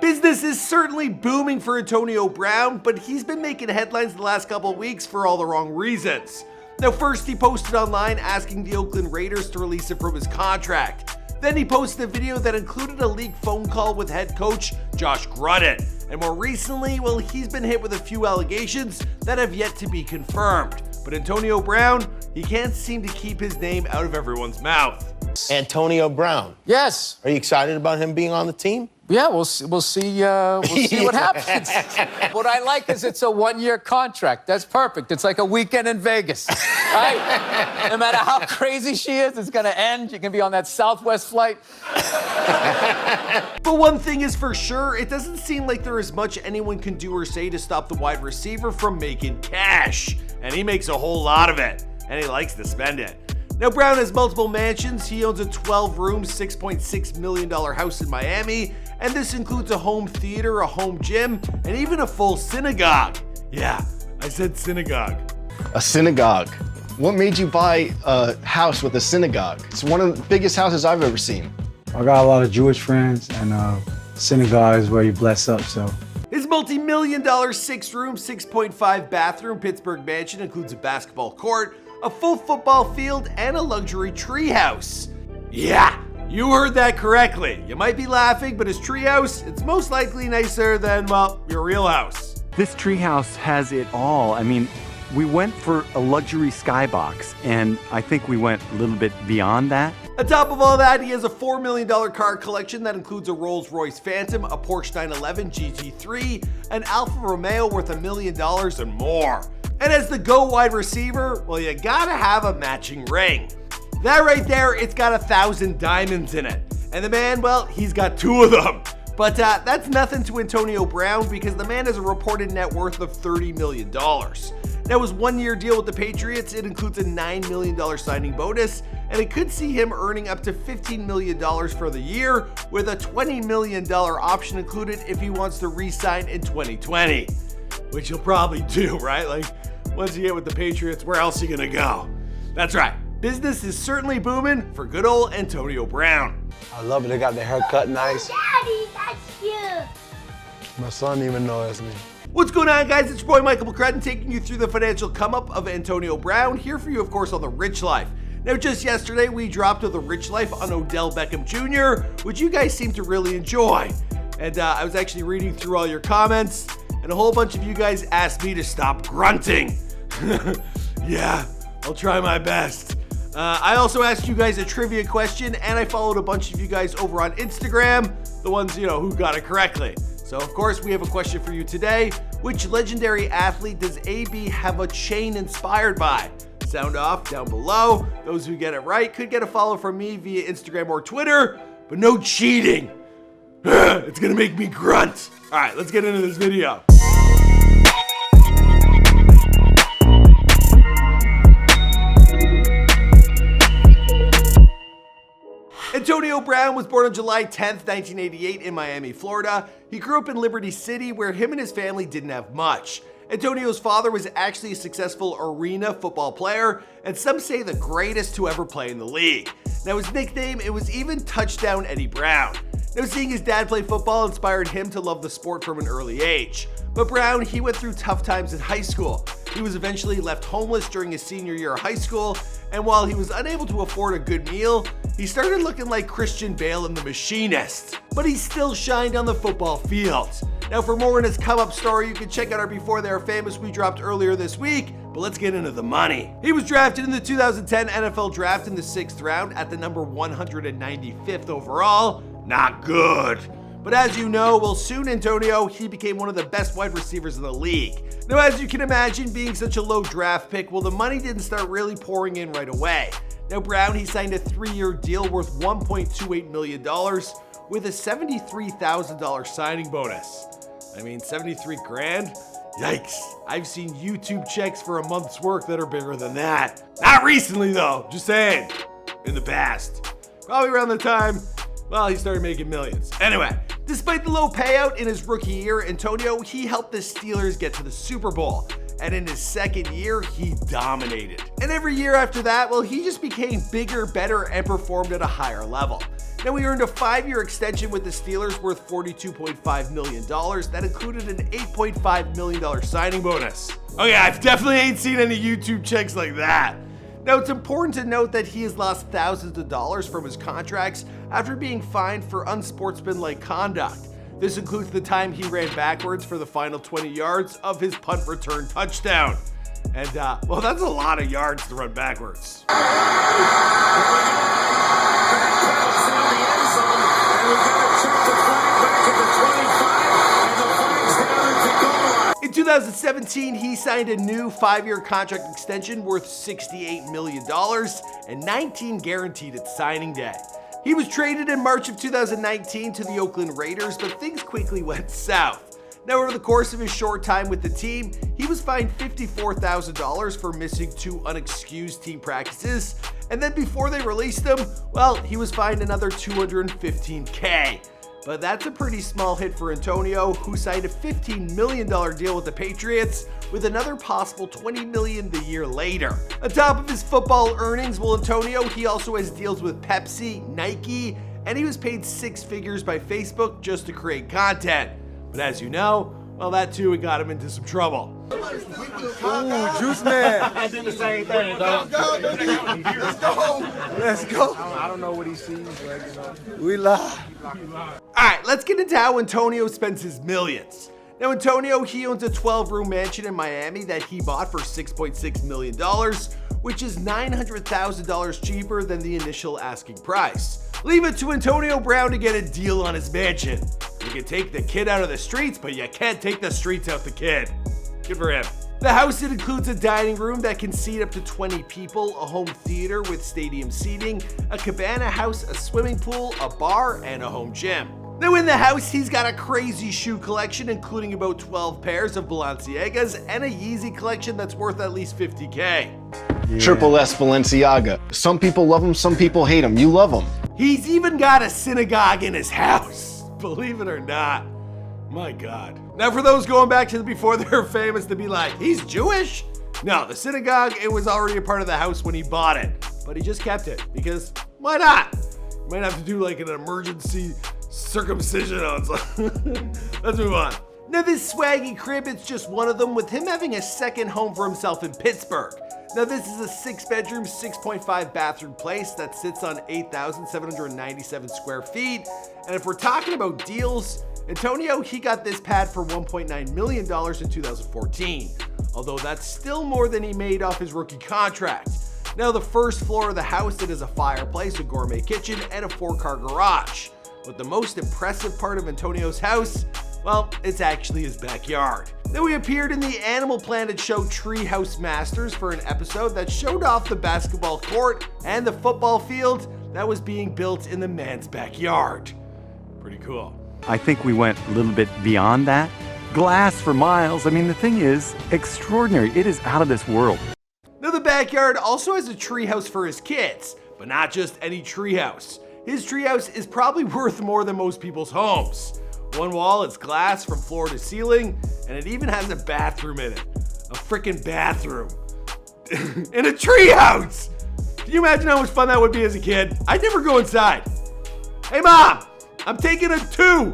Business is certainly booming for Antonio Brown, but he's been making headlines the last couple of weeks for all the wrong reasons. Now, first he posted online asking the Oakland Raiders to release him from his contract. Then he posted a video that included a leaked phone call with head coach Josh Gruden. And more recently, well, he's been hit with a few allegations that have yet to be confirmed. But Antonio Brown, he can't seem to keep his name out of everyone's mouth. Antonio Brown. Yes. Are you excited about him being on the team? Yeah, we'll see what happens. What I like is it's a one-year contract. That's perfect. It's like a weekend in Vegas, right? No matter how crazy she is, it's going to end. You can be on that Southwest flight. But one thing is for sure, it doesn't seem like there is much anyone can do or say to stop the wide receiver from making cash. And he makes a whole lot of it, and he likes to spend it. Now, Brown has multiple mansions. He owns a 12-room, $6.6 million house in Miami, and this includes a home theater, a home gym, and even a full synagogue. Yeah, I said synagogue. A synagogue. What made you buy a house with a synagogue? It's one of the biggest houses I've ever seen. I got a lot of Jewish friends, and synagogue is where you bless up, so. His multi-million-dollar 6-room, 6.5 bathroom Pittsburgh mansion includes a basketball court, a full football field, and a luxury treehouse. Yeah, you heard that correctly. You might be laughing, but his treehouse, it's most likely nicer than, well, your real house. This treehouse has it all. I mean, we went for a luxury skybox, and I think we went a little bit beyond that. On top of all that, he has a $4 million car collection that includes a Rolls-Royce Phantom, a Porsche 911 GT3, an Alfa Romeo worth $1 million, and more. And as the GO wide receiver, well, you gotta have a matching ring. That right there, it's got 1,000 diamonds in it. And the man, well, he's got 2 of them. But that's nothing to Antonio Brown because the man has a reported net worth of $30 million. Now, his one-year deal with the Patriots, it includes a $9 million signing bonus, and it could see him earning up to $15 million for the year, with a $20 million option included if he wants to re-sign in 2020. Which he'll probably do, right? Like, once you get with the Patriots, where else are you gonna go? That's right. Business is certainly booming for good old Antonio Brown. I love it. They got their hair cut nice. Daddy, that's cute. My son didn't even know that's me. What's going on, guys? It's your boy Michael McCrudden taking you through the financial come-up of Antonio Brown, here for you, of course, on The Rich Life. Now, just yesterday, we dropped The Rich Life on Odell Beckham Jr., which you guys seem to really enjoy. And I was actually reading through all your comments, and a whole bunch of you guys asked me to stop grunting. Yeah, I'll try my best. I also asked you guys a trivia question, and I followed a bunch of you guys over on Instagram, the ones, who got it correctly. So, of course, we have a question for you today. Which legendary athlete does AB have a chain inspired by? Sound off down below. Those who get it right could get a follow from me via Instagram or Twitter, but no cheating. It's gonna make me grunt. All right, let's get into this video. Antonio Brown was born on July 10th, 1988 in Miami, Florida. He grew up in Liberty City, where him and his family didn't have much. Antonio's father was actually a successful arena football player, and some say the greatest to ever play in the league. Now, his nickname, it was even Touchdown Eddie Brown. Now, seeing his dad play football inspired him to love the sport from an early age. But Brown, he went through tough times in high school. He was eventually left homeless during his senior year of high school, and while he was unable to afford a good meal, he started looking like Christian Bale in The Machinist. But he still shined on the football field. Now, for more on his come-up story, you can check out our Before They Are Famous we dropped earlier this week, but let's get into the money. He was drafted in the 2010 NFL Draft in the 6th round at the number 195th overall. Not good. But as you know, well, soon Antonio, he became one of the best wide receivers in the league. Now, as you can imagine, being such a low draft pick, well, the money didn't start really pouring in right away. Now, Brown, he signed a 3-year deal worth $1.28 million with a $73,000 signing bonus. I mean, 73 grand? Yikes. I've seen YouTube checks for a month's work that are bigger than that. Not recently, though. Just saying. In the past. Probably around the time, well, he started making millions. Anyway, despite the low payout in his rookie year, Antonio, he helped the Steelers get to the Super Bowl. and in his second year, he dominated. And every year after that, well, he just became bigger, better, and performed at a higher level. Now, he earned a 5-year extension with the Steelers worth $42.5 million. That included an $8.5 million signing bonus. Oh yeah, I definitely ain't seen any YouTube checks like that. Now, it's important to note that he has lost thousands of dollars from his contracts after being fined for unsportsmanlike conduct. This includes the time he ran backwards for the final 20 yards of his punt return touchdown. And, well, that's a lot of yards to run backwards. In 2017, he signed a new 5-year contract extension worth $68 million and 19 guaranteed at signing day. He was traded in March of 2019 to the Oakland Raiders, but things quickly went south. Now, over the course of his short time with the team, he was fined $54,000 for missing 2 unexcused team practices, and then before they released him, well, he was fined another $215K. But that's a pretty small hit for Antonio, who signed a $15 million deal with the Patriots, with another possible $20 million the year later. On top of his football earnings, well, Antonio, he also has deals with Pepsi, Nike, and he was paid 6 figures by Facebook just to create content. But as you know, well, that too, it got him into some trouble. Ooh, Juice Man. I did the same thing, dog. Let's go. Let's go. I don't know what he sees, but you know. We live. Alright, let's get into how Antonio spends his millions. Now, Antonio, he owns a 12-room mansion in Miami that he bought for $6.6 million, which is $900,000 cheaper than the initial asking price. Leave it to Antonio Brown to get a deal on his mansion. You can take the kid out of the streets, but you can't take the streets out the kid. Good for him. The house, it includes a dining room that can seat up to 20 people, a home theater with stadium seating, a cabana house, a swimming pool, a bar, and a home gym. Now, in the house, he's got a crazy shoe collection, including about 12 pairs of Balenciagas and a Yeezy collection that's worth at least $50K. Yeah. Triple S Balenciaga. Some people love him, some people hate him. You love him. He's even got a synagogue in his house, believe it or not. My God. Now, for those going back to before they were famous to be like, he's Jewish? No, the synagogue, it was already a part of the house when he bought it, but he just kept it because why not? You might have to do like an emergency circumcision on something. Let's move on. Now, this swaggy crib, it's just one of them, with him having a second home for himself in Pittsburgh. Now, this is a 6-bedroom, 6.5 bathroom place that sits on 8,797 square feet. And if we're talking about deals, Antonio, he got this pad for $1.9 million in 2014, although that's still more than he made off his rookie contract. Now, the first floor of the house, it is a fireplace, a gourmet kitchen, and a 4-car garage. But the most impressive part of Antonio's house, well, it's actually his backyard. Now, he appeared in the Animal Planet show Treehouse Masters for an episode that showed off the basketball court and the football field that was being built in the man's backyard. Pretty cool. I think we went a little bit beyond that. Glass for miles. I mean, the thing is extraordinary. It is out of this world. Now, the backyard also has a treehouse for his kids, but not just any treehouse. His treehouse is probably worth more than most people's homes. One wall is glass from floor to ceiling, and it even has a bathroom in it. A freaking bathroom. In a treehouse! Can you imagine how much fun that would be as a kid? I'd never go inside. Hey, Mom! I'm taking a 2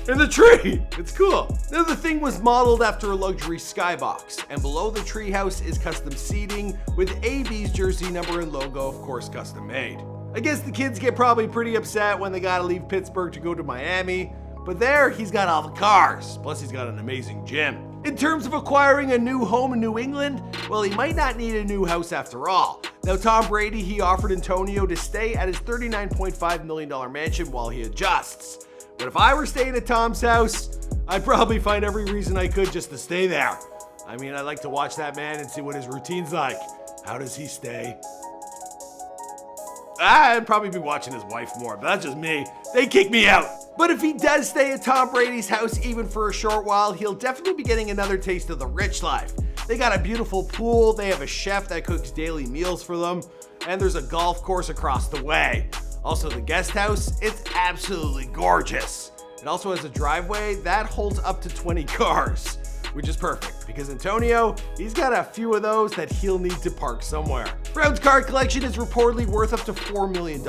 in the tree. It's cool. Now, the thing was modeled after a luxury skybox, and below the treehouse is custom seating with AB's jersey number and logo, of course, custom made. I guess the kids get probably pretty upset when they gotta leave Pittsburgh to go to Miami, but there he's got all the cars, plus he's got an amazing gym. In terms of acquiring a new home in New England, well, he might not need a new house after all. Now, Tom Brady, he offered Antonio to stay at his $39.5 million mansion while he adjusts. But if I were staying at Tom's house, I'd probably find every reason I could just to stay there. I mean, I'd like to watch that man and see what his routine's like. How does he stay? I'd probably be watching his wife more, but that's just me. They kick me out. But if he does stay at Tom Brady's house even for a short while, he'll definitely be getting another taste of the rich life. They got a beautiful pool, they have a chef that cooks daily meals for them, and there's a golf course across the way. Also, the guest house, it's absolutely gorgeous. It also has a driveway that holds up to 20 cars. which is perfect because Antonio, he's got a few of those that he'll need to park somewhere. Brown's car collection is reportedly worth up to $4 million,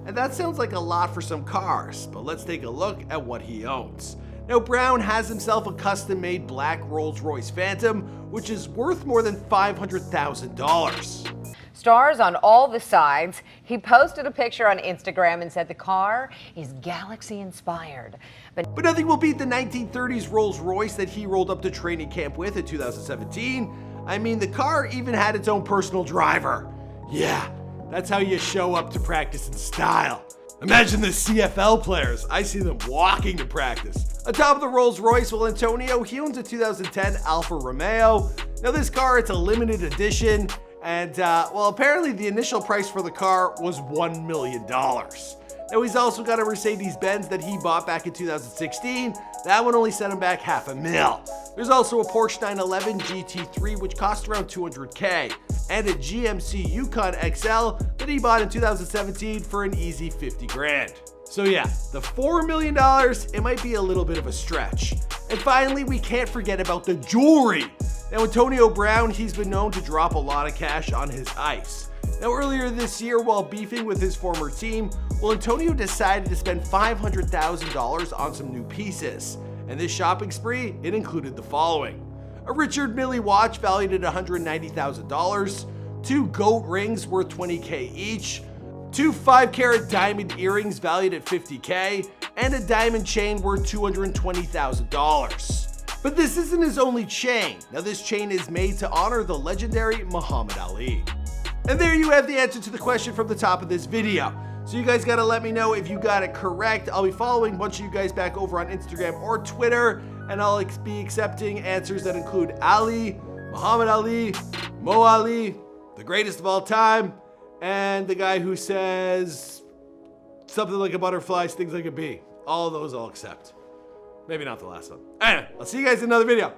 and that sounds like a lot for some cars, but let's take a look at what he owns. Now, Brown has himself a custom-made black Rolls-Royce Phantom, which is worth more than $500,000. Stars on all the sides. He posted a picture on Instagram and said the car is Galaxy-inspired. But nothing will beat the 1930s Rolls-Royce that he rolled up to training camp with in 2017. I mean, the car even had its own personal driver. Yeah, that's how you show up to practice in style. Imagine the CFL players. I see them walking to practice. Atop of the Rolls-Royce, well, Antonio, he owns a 2010 Alfa Romeo. Now, this car, it's a limited edition. And, well, apparently the initial price for the car was $1 million. Now, he's also got a Mercedes-Benz that he bought back in 2016. That one only set him back $500,000. There's also a Porsche 911 GT3, which cost around $200K, and a GMC Yukon XL that he bought in 2017 for an easy $50,000. So yeah, the $4 million, it might be a little bit of a stretch. And finally, we can't forget about the jewelry. Now, Antonio Brown, he's been known to drop a lot of cash on his ice. Now, earlier this year, while beefing with his former team, well, Antonio decided to spend $500,000 on some new pieces. And this shopping spree, it included the following: a Richard Mille watch valued at $190,000, 2 goat rings worth $20K each, 2 5-carat diamond earrings valued at $50K, and a diamond chain worth $220,000. But this isn't his only chain. Now, this chain is made to honor the legendary Muhammad Ali. And there you have the answer to the question from the top of this video. So you guys gotta let me know if you got it correct. I'll be following a bunch of you guys back over on Instagram or Twitter, and I'll be accepting answers that include Ali, Muhammad Ali, Mo Ali, the greatest of all time, and the guy who says something like a butterfly stings like a bee. All of those I'll accept. Maybe not the last one. Anyway, I'll see you guys in another video.